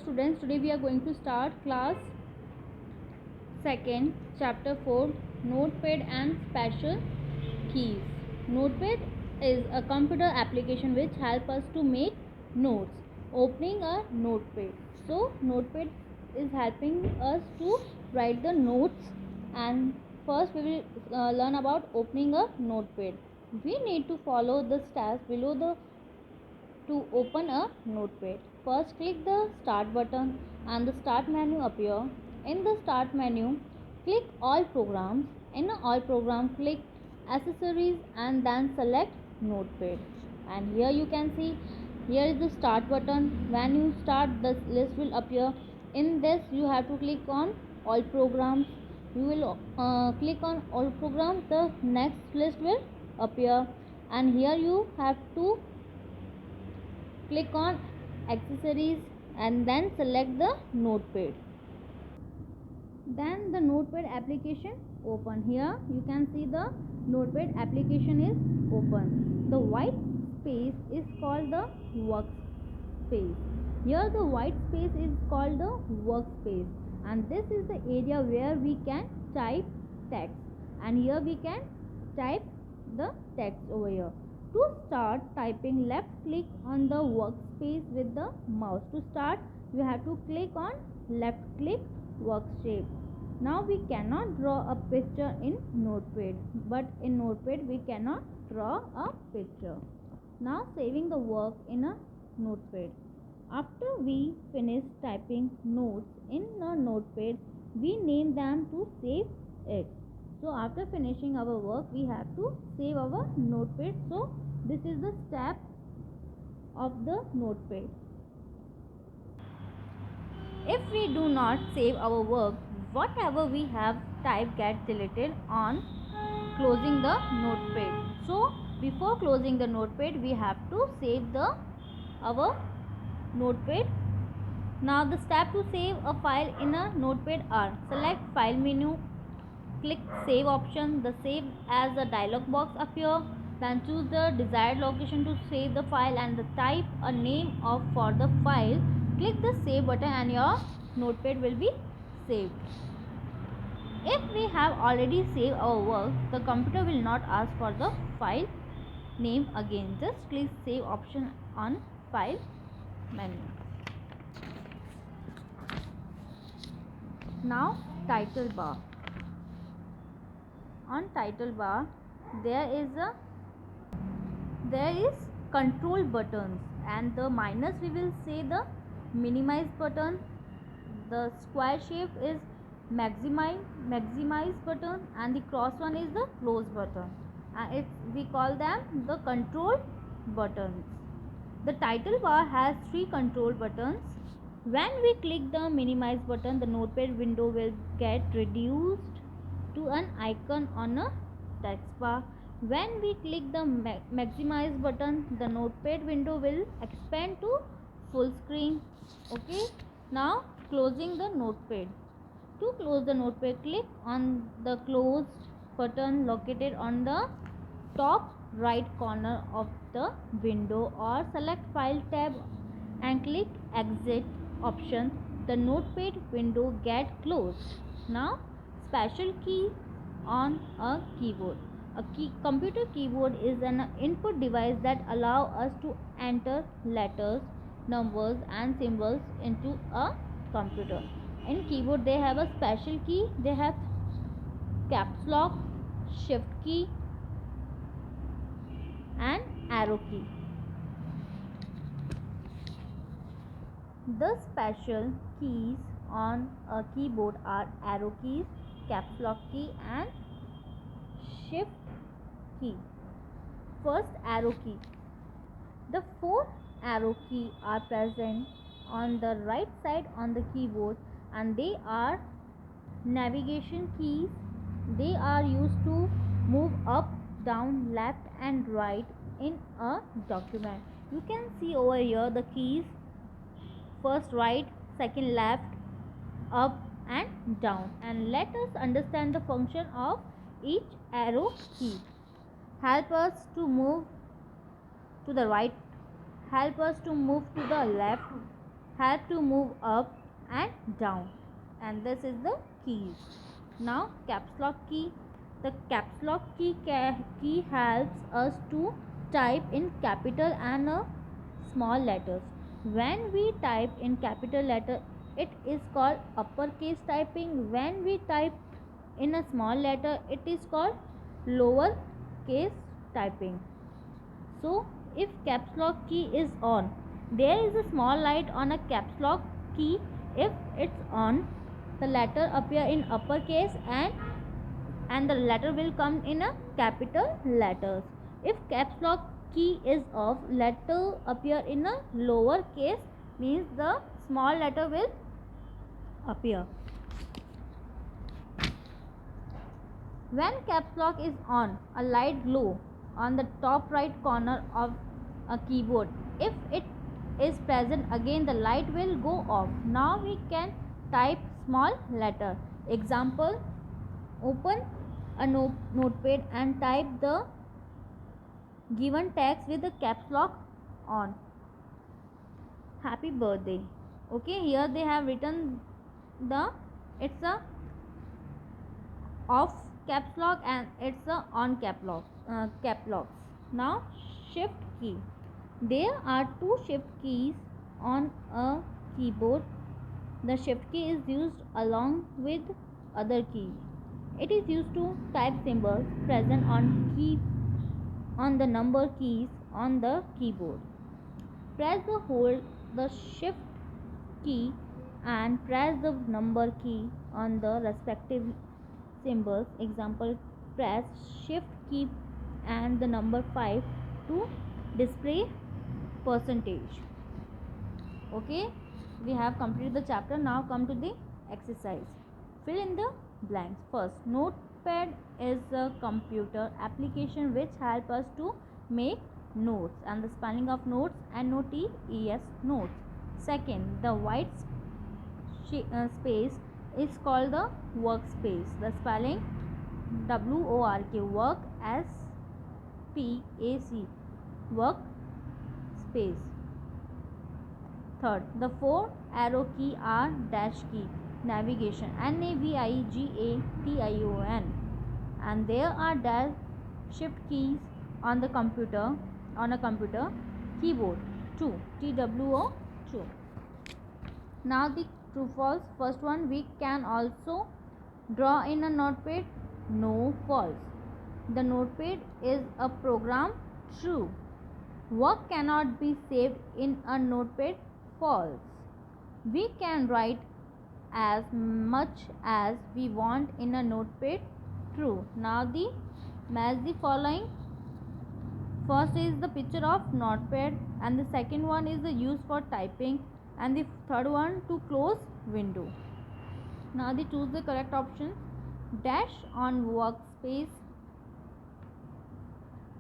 students, today we are going to start class 2nd, chapter 4, Notepad and special keys. Notepad is a computer application which helps us to make notes. Opening a notepad. So notepad is helping us to write the notes, and first we will learn about opening a notepad. We need to follow the steps below the to open a notepad. First click the start button and the start menu appear. In the start menu, click all programs. In all program, click accessories and then select notepad. And here you can see, here is the start button. When you start, the list will appear. In this you have to click on all programs. You will click on all programs, the next list will appear, and here you have to click on accessories and then select the notepad. Then the notepad application open. Here you can see the notepad application is open. The white space is called the workspace. Here the white space is called the workspace, and this is the area where we can type text, and here we can type the text over here. To start typing, left click on the workspace with the mouse. To start, you have to click on left click workspace. Now we cannot draw a picture in notepad, but in notepad we cannot draw a picture. Now saving the work in a notepad. After we finish typing notes in a notepad, we name them to save it. So after finishing our work, we have to save our notepad. So this is the step of the notepad. If we do not save our work, whatever we have typed gets deleted on closing the notepad. So before closing the notepad, we have to save our notepad. Now the step to save a file in a notepad are: select file menu, click save option. The save as a dialog box appear. Then choose the desired location to save the file and type a name for the file. Click the save button and your notepad will be saved. If we have already saved our work, the computer will not ask for the file name again. Just click save option on file menu. Now title bar. On title bar there is control buttons, and the minus we will say the minimize button. The square shape is maximize button, and the cross one is the close button, and we call them the control buttons. The title bar has 3 control buttons. When we click the minimize button, the notepad window will get reduced to an icon on a text bar. When we click the maximize button, the notepad window will expand to full screen. Okay, now closing the notepad. To close the notepad, click on the close button located on the top right corner of the window, or select file tab and click exit option. The notepad window get closed. Now special key on a keyboard. Computer keyboard is an input device that allow us to enter letters, numbers and symbols into a computer. In keyboard they have a special key. They have caps lock, shift key and arrow key. The special keys on a keyboard are arrow keys, caps lock key and shift key. First, arrow key. The 4 arrow keys are present on the right side on the keyboard, and they are navigation keys. They are used to move up, down, left and right in a document. You can see over here the keys: first right, second left, up and down. And let us understand the function of each arrow key. Help us to move to the right, help us to move to the left, help to move up and down, and this is the keys. Now caps lock key. The caps lock key helps us to type in capital and small letters. When we type in capital letter, it is called uppercase typing. When we type in a small letter, it is called lower case typing. So if caps lock key is on, there is a small light on a caps lock key. If it's on, the letter appear in uppercase and the letter will come in a capital letters. If caps lock key is off, letter appear in a lower case, means the small letter will appear. When caps lock is on, a light glow on the top right corner of a keyboard. If it is present again, the light will go off. Now we can type small letter. Example, open a notepad and type the given text with the caps lock on. Happy birthday. Okay, here they have written it's a off caps lock and it's a on cap locks. Now shift key. There are two shift keys on a keyboard. The shift key is used along with other keys. It is used to type symbols present on the number keys on the keyboard. Hold the shift key and press the number key on the respective symbols. Example, press shift key and the number 5 to display percentage. Okay, we have completed the chapter. Now come to the exercise. Fill in the blanks. First, Notepad is a computer application which help us to make notes, and the spelling of notes, N-O-T-E-S, notes. Second, the white space is called the workspace. The spelling W-O-R-K, work, S-P-A-C, work space. Third, the four arrow key are dash key, navigation, N-A-V-I-G-A-T-I-O-N, and there are dash shift keys on the computer keyboard, 2, T-W-O, 2. Now the true false. First one, we can also draw in a notepad. No, false. The notepad is a program. True. Work cannot be saved in a notepad. False. We can write as much as we want in a notepad. True. Now the match the following. First is the picture of notepad, and the second one is the use for typing, and the third one to close window. Now they choose the correct option. Dash on workspace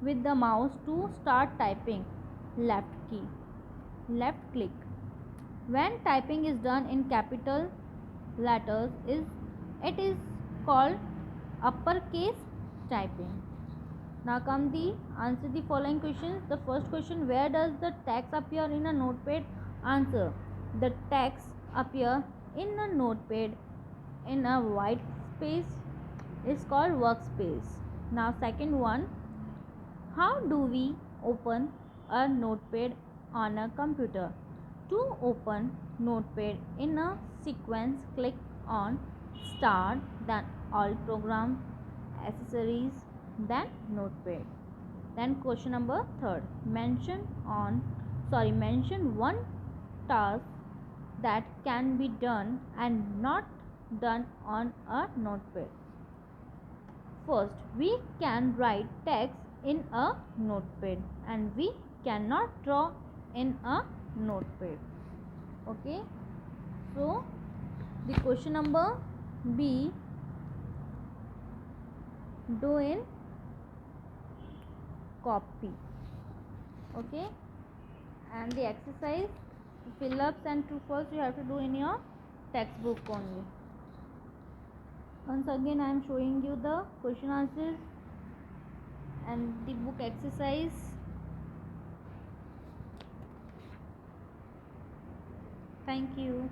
with the mouse to start typing. Left key. Left click. When typing is done in capital letters, it is called uppercase typing. Now come the answer the following questions. The first question, where does the text appear in a notepad? Answer, the text appear in a notepad in a white space is called workspace. Now second one, how do we open a notepad on a computer? To open notepad in a sequence, click on start, then all program, accessories, then notepad. Then question number third, mention one task that can be done and not done on a notepad. First, we can write text in a notepad and we cannot draw in a notepad. Okay, so the question number B, do in copy. Okay, and the exercise, fill ups and true false you have to do in your textbook only. Once again I am showing you the question answers and the book exercise. Thank you.